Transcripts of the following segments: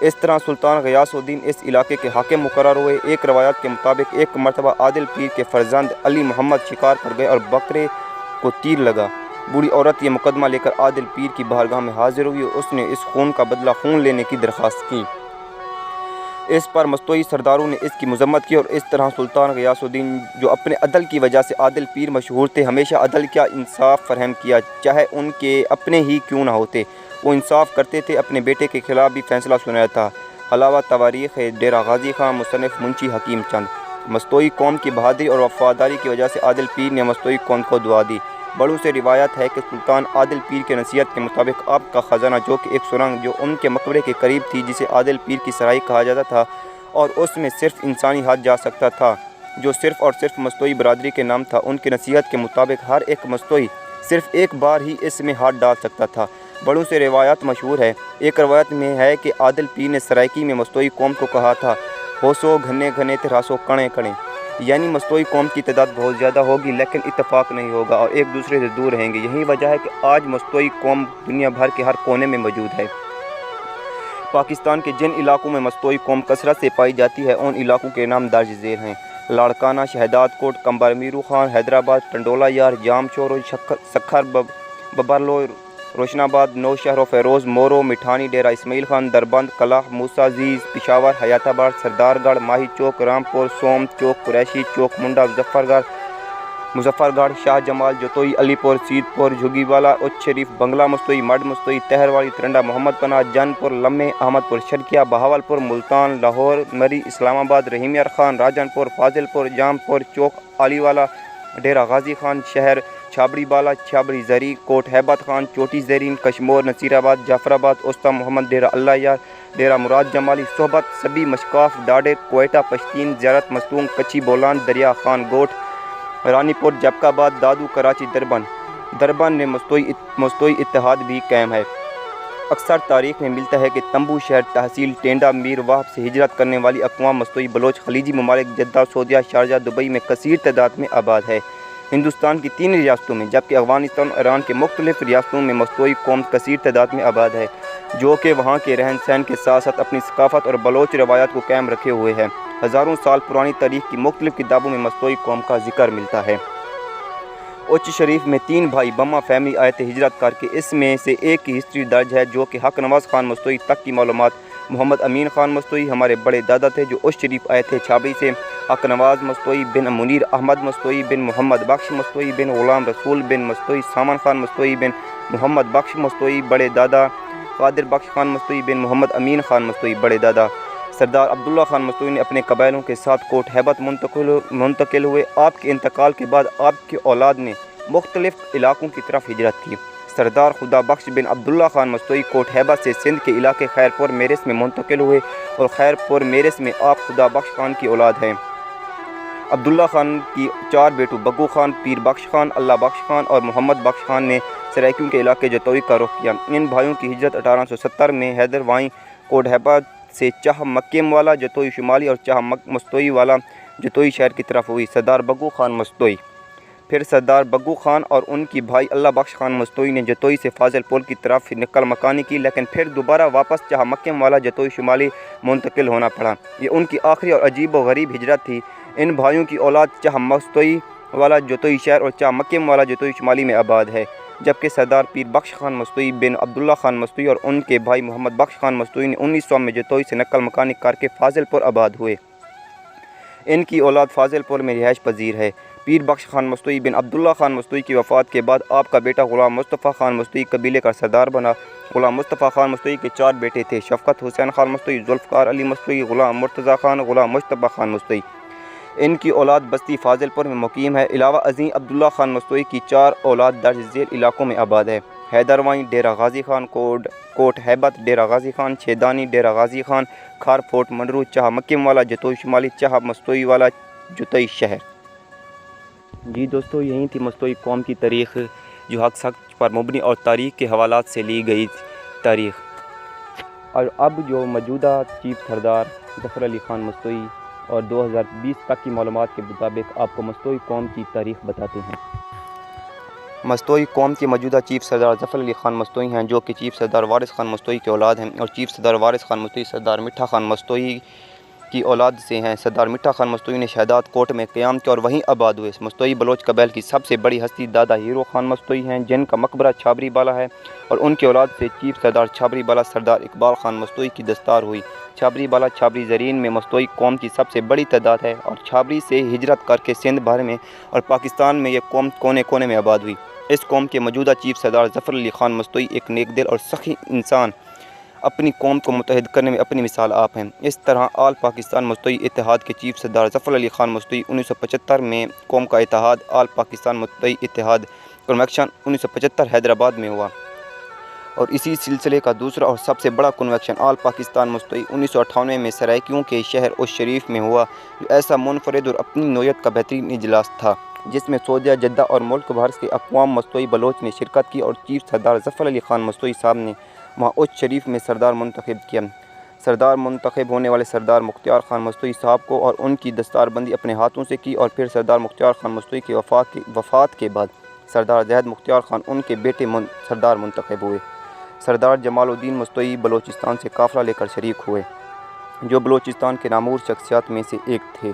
اس طرح سلطان غیاث الدین اس علاقے کے حاکم مقرر ہوئے۔ ایک روایت کے مطابق ایک مرتبہ عادل پیر کے فرزند علی محمد شکار پر گئے اور بکرے کو تیر لگا۔ بوڑھی عورت یہ مقدمہ لے کر عادل پیر کی بارگاہ میں حاضر ہوئی اور اس نے اس خون کا بدلہ خون لینے کی درخواست کی۔ اس پر مستوئی سرداروں نے اس کی مذمت کی اور اس طرح سلطان غیاث الدین جو اپنے عدل کی وجہ سے عادل پیر مشہور تھے ہمیشہ عدل کیا انصاف فراہم کیا، چاہے ان کے اپنے ہی کیوں نہ ہوتے۔ وہ انصاف کرتے تھے، اپنے بیٹے کے خلاف بھی فیصلہ سنایا تھا۔ علاوہ تواریخ ڈیرہ غازی خان مصنف منشی حکیم چند۔ مستوئی قوم کی بہادری اور وفاداری کی وجہ سے عادل پیر نے مستوئی قوم کو دعا دی۔ بڑوں سے روایت ہے کہ سلطان عادل پیر کے نصیحت کے مطابق آپ کا خزانہ جو کہ ایک سرنگ جو ان کے مقبرے کے قریب تھی جسے عادل پیر کی سرائی کہا جاتا تھا اور اس میں صرف انسانی ہاتھ جا سکتا تھا جو صرف اور صرف مستوئی برادری کے نام تھا، ان کی نصیحت کے مطابق ہر ایک مستوئی صرف ایک بار ہی اس میں ہاتھ ڈال سکتا تھا۔ بڑوں سے روایات مشہور ہے۔ ایک روایت میں ہے کہ عادل پیر نے سرائکی میں مستوئی قوم کو کہا تھا ہوسو گھنے گھنے تراسو کڑے کڑے، یعنی مستوئی قوم کی تعداد بہت زیادہ ہوگی لیکن اتفاق نہیں ہوگا اور ایک دوسرے سے دور رہیں گے۔ یہی وجہ ہے کہ آج مستوئی قوم دنیا بھر کے ہر کونے میں موجود ہے۔ پاکستان کے جن علاقوں میں مستوئی قوم کثرت سے پائی جاتی ہے ان علاقوں کے نام درج ذیل ہیں: لاڑکانہ، شہداد کوٹ، کمبر میرو خان، حیدرآباد، ٹنڈولہ یار، جام چورو، سکھر ببرلو، روشن آباد، نو شہر و فیروز، مورو، مٹھانی، ڈیرہ اسماعیل خان، دربند، کلاہ، موسیٰ زیز، پشاور، حیات آباد، سردار گڑھ، ماہی چوک، رامپور، سوم چوک، قریشی چوک، منڈا، مظفر گڑھ، شاہ جمال، جتوئی، علی پور، سید پور، جھگی والا، اچ شریف، بنگلہ مستوئی، مڈ مستوئی، تہر والی، ترنڈا، محمد پناہ، جن پور، لمحے، احمد پور، شرکیہ، بہاول پور، ملتان، لاہور، مری، اسلام آباد، رحیم یار خان، راجن پور، فاضل پور، جام پور چوک، علی والا، ڈیرہ غازی خان شہر، چھابڑی بالا، چھابڑی زری، کوٹ ہیبت خان، چوٹی زیرین، کشمور، نصیر آباد، جعفر آباد، استا محمد، ڈیرہ اللہ یار، ڈیرہ مراد جمالی، صحبت، سبی، مشکاف، ڈاڈے، کوئٹہ، پشتین، زیارت، مستونگ، کچی بولان، دریا خان گوٹ، رانی پور، جبک آباد، دادو، کراچی، دربن میں مستوئی اتحاد بھی قائم ہے۔ اکثر تاریخ میں ملتا ہے کہ تمبو شہر تحصیل ٹینڈا میر واہب سے ہجرت کرنے والی اقوام مستوئی بلوچ خلیجی ممالک جدہ، سعودیہ، شارجہ، دبئی میں کثیر تعداد میں آباد ہے۔ ہندوستان کی 3 ریاستوں میں جبکہ افغانستان اور ایران کے مختلف ریاستوں میں مستوئی قوم کثیر تعداد میں آباد ہے جو کہ وہاں کے رہن سہن کے ساتھ ساتھ اپنی ثقافت اور بلوچ روایات کو قائم رکھے ہوئے ہے۔ ہزاروں سال پرانی تاریخ کی مختلف کتابوں میں مستوئی قوم کا ذکر ملتا ہے۔ اچ شریف میں 3 بھائی بما فیملی آئے تھے ہجرت کر کے، اس میں سے ایک کی ہسٹری درج ہے جو کہ حق نواز خان مستوئی تک کی معلومات۔ محمد امین خان مستوئی ہمارے بڑے دادا تھے جو اچ شریف آئے تھے چھابڑی سے۔ حق نواز مستوئی بن منیر احمد مستوئی بن محمد بخش مستوئی بن غلام رسول بن مستوئی، سامان خان مستوئی بن محمد بخش مستوئی بڑے دادا، قادر بخش خان مستوئی بن محمد امین خان مستوئی بڑے دادا۔ سردار عبداللہ خان مستوئی نے اپنے قبائلوں کے ساتھ کوٹ ہیبت منتقل ہوئے۔ آپ کے انتقال کے بعد آپ کی اولاد نے مختلف علاقوں کی طرف ہجرت کی۔ سردار خدا بخش بن عبداللہ خان مستوئی کوٹ ہیبت سے سندھ کے علاقے خیرپور میرس میں منتقل ہوئے اور خیرپور میرس میں آپ خدا بخش خان کی اولاد ہیں۔ عبداللہ خان کی 4 بیٹوں بگو خان، پیر بخش خان، اللہ بخش خان اور محمد بخش خان نے سرائیکیوں کے علاقے جتوئی کا رخ کیا۔ ان بھائیوں کی ہجرت 1870 میں حیدر وائیں کوٹ ہیبت سے چاہ مکیم والا جتوئی شمالی اور چاہ مستوئی والا جتوئی شہر کی طرف ہوئی۔ سردار بگو خان مستوئی، پھر سردار بگو خان اور ان کی بھائی اللہ بخش خان مستوئی نے جتوئی سے فاضل پور کی طرف نقل مکانی کی لیکن پھر دوبارہ واپس چاہ مکیم والا جتوئی شمالی منتقل ہونا پڑا۔ یہ ان کی آخری اور عجیب و غریب ہجرت تھی۔ ان بھائیوں کی اولاد چاہ مستوئی والا جتوئی شہر اور چاہ مکیم والا جتوئی شمالی میں آباد ہے، جبکہ سردار پیر بخش خان مستوئی بن عبداللہ خان مستوئی اور ان کے بھائی محمد بخش خان مستوئی نے 1900 میں جتوئی سے نقل مکانی کر کے فاضل پور آباد ہوئے۔ ان کی اولاد فاضل پور میں رہائش پذیر ہے۔ پیر بخش خان مستوئی بن عبداللہ خان مستوئی کی وفات کے بعد آپ کا بیٹا غلام مصطفیٰ خان مستوئی قبیلے کا سردار بنا۔ غلام مصطفیٰ خان مستوئی کے 4 بیٹے تھے: شفقت حسین خان مستوئی، ذوالفقار علی مستوئی، غلام مرتضیٰ خان، غلام مجتبیٰ خان مستوئی۔ ان کی اولاد بستی فاضل پور میں مقیم ہے۔ علاوہ ازیں عبداللہ خان مستوئی کی 4 اولاد درج ذیل علاقوں میں آباد ہے: حیدر وائیں، ڈیرہ غازی خان کوٹ ہیبت، ڈیرہ غازی خان چھیدانی، ڈیرہ غازی خان کھار فورٹ منڈرو، چاہ مکیم والا جتوئی شمالی، چاہ مستوئی والا جتوئی شہر۔ جی دوستو، یہی تھی مستوئی قوم کی تاریخ جو حق سچ پر مبنی اور تاریخ کے حوالات سے لی گئی تاریخ۔ اور اب جو موجودہ چیف سردار ظفر علی خان مستوئی اور 2020 تک کی معلومات کے مطابق آپ کو مستوئی قوم کی تاریخ بتاتے ہیں۔ مستوئی قوم کے موجودہ چیف سردار ظفر علی خان مستوئی ہیں، جو کہ چیف سردار وارث خان مستوئی کے اولاد ہیں، اور چیف سردار وارث خان مستوئی سردار مٹھا خان مستوئی کی اولاد سے ہیں۔ سردار مٹھا خان مستوئی نے شہداد کوٹ میں قیام کیا اور وہیں آباد ہوئے۔ مستوئی بلوچ قبائل کی سب سے بڑی ہستی دادا ہیرو خان مستوئی ہیں، جن کا مقبرہ چھابری بالا ہے، اور ان کے اولاد سے چیف سردار چھابری بالا سردار اقبال خان مستوئی کی دستار ہوئی۔ چھابری بالا چھابری زرین میں مستوئی قوم کی سب سے بڑی تعداد ہے، اور چھابری سے ہجرت کر کے سندھ بھر میں اور پاکستان میں یہ قوم کونے کونے میں آباد ہوئی۔ اس قوم کے موجودہ چیف سردار ظفر علی خان مستوئی ایک نیک دل اور سخی انسان، اپنی قوم کو متحد کرنے میں اپنی مثال آپ ہیں۔ اس طرح آل پاکستان مستوئی اتحاد کے چیف سردار ظفر علی خان مستوئی 1975 میں قوم کا اتحاد آل پاکستان مستوئی اتحاد کنونشن 1975 حیدرآباد میں ہوا، اور اسی سلسلے کا دوسرا اور سب سے بڑا کنونشن آل پاکستان مستوئی 1998 میں سرائکیوں کے شہر الشریف میں ہوا، جو ایسا منفرد اور اپنی نوعیت کا بہترین اجلاس تھا، جس میں سعودیہ جدہ اور ملک بھر کے اقوام مستوئی بلوچ نے شرکت کی، اور چیف سردار ظفر علی خان مستوئی صاحب نے وہاں اچ شریف میں سردار منتخب کیا۔ سردار منتخب ہونے والے سردار مختار خان مستوئی صاحب کو اور ان کی دستار بندی اپنے ہاتھوں سے کی، اور پھر سردار مختار خان مستوئی کی وفات کے بعد سردار زید مختار خان ان کے بیٹے سردار منتخب ہوئے۔ سردار جمال الدین مستوئی بلوچستان سے قافلہ لے کر شریک ہوئے، جو بلوچستان کے نامور شخصیات میں سے ایک تھے،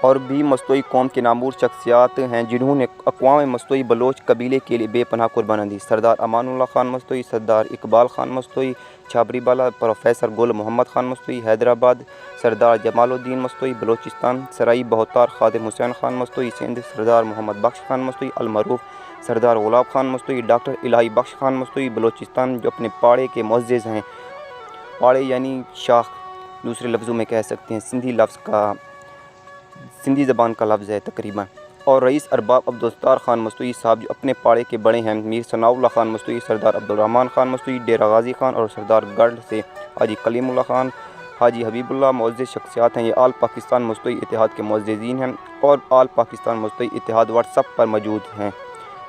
اور بھی مستوئی قوم کے نامور شخصیات ہیں جنہوں نے اقوام مستوئی بلوچ قبیلے کے لیے بے پناہ قربانی دی۔ سردار امان اللہ خان مستوئی، سردار اقبال خان مستوئی چھابری بالا، پروفیسر گل محمد خان مستوئی حیدرآباد، سردار جمال الدین مستوئی بلوچستان، سرائی بہتار خادم حسین خان مستوئی سندھ، سردار محمد بخش خان مستوئی المعروف، سردار غلاب خان مستوئی، ڈاکٹر الہی بخش خان مستوئی بلوچستان، جو اپنے پاڑے کے معزز ہیں۔ پاڑے یعنی شاخ، دوسرے لفظوں میں کہہ سکتے ہیں، سندھی زبان کا لفظ ہے تقریباً۔ اور رئیس ارباب عبدالستار خان مستوئی صاحب، جو اپنے پاڑے کے بڑے ہیں۔ میر ثناء اللہ خان مستوئی، سردار عبدالرحمن خان مستوئی ڈیرہ غازی خان، اور سردار گڑھ سے حاجی کلیم اللہ خان، حاجی حبیب اللہ معزز شخصیات ہیں۔ یہ آل پاکستان مستوئی اتحاد کے معززین ہیں، اور آل پاکستان مستوئی اتحاد واٹس ایپ پر موجود ہیں۔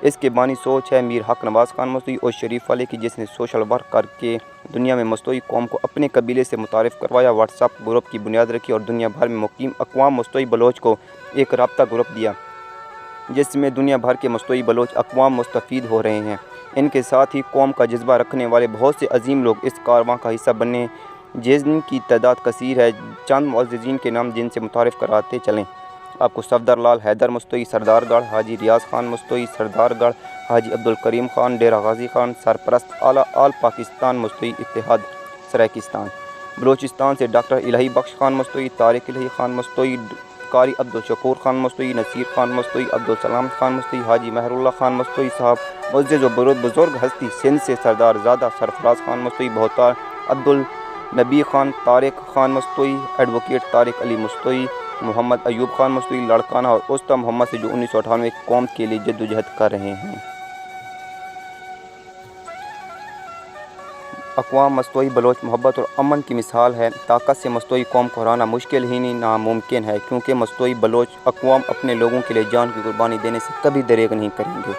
اس کے بانی سوچ ہے میر حق نواز خان مستوئی اور شریف والے کی، جس نے سوشل ورک کر کے دنیا میں مستوئی قوم کو اپنے قبیلے سے متعارف کروایا، واٹس ایپ گروپ کی بنیاد رکھی، اور دنیا بھر میں مقیم اقوام مستوئی بلوچ کو ایک رابطہ گروپ دیا، جس میں دنیا بھر کے مستوئی بلوچ اقوام مستفید ہو رہے ہیں۔ ان کے ساتھ ہی قوم کا جذبہ رکھنے والے بہت سے عظیم لوگ اس کارواں کا حصہ بنے، جن کی تعداد کثیر ہے۔ چند معززین کے نام جن سے متعارف کراتے چلیں آپ کو: صفدر لال حیدر مستوئی سردار گڑھ، حاجی ریاض خان مستوئی سردار گڑھ، حاجی عبدالکریم خان ڈیرہ غازی خان، سرپرست اعلیٰ آل پاکستان مستوئی اتحاد سرائیکستان۔ بلوچستان سے ڈاکٹر الہی بخش خان مستوئی، طارق الہی خان مستوئی، قاری عبدالشکور خان مستوئی، نصیر خان مستوئی، عبدالسلام خان مستوئی، حاجی مہر اللہ خان مستوئی صاحب، معزز و بزرگ ہستی سندھ سے سردار زادہ سرفراز خان مستوئی بہتار، عبدالنبی خان، طارق خان مستوئی، ایڈوکیٹ طارق علی مستوئی، محمد ایوب خان مستوئی لڑکانہ، اور استا محمد سے جو 1998 قوم کے لیے جدوجہد کر رہے ہیں۔ اقوام مستوئی بلوچ محبت اور امن کی مثال ہے۔ طاقت سے مستوئی قوم کو ہرانا مشکل ہی نہیں ناممکن ہے، کیونکہ مستوئی بلوچ اقوام اپنے لوگوں کے لیے جان کی قربانی دینے سے کبھی دریغ نہیں کریں گے۔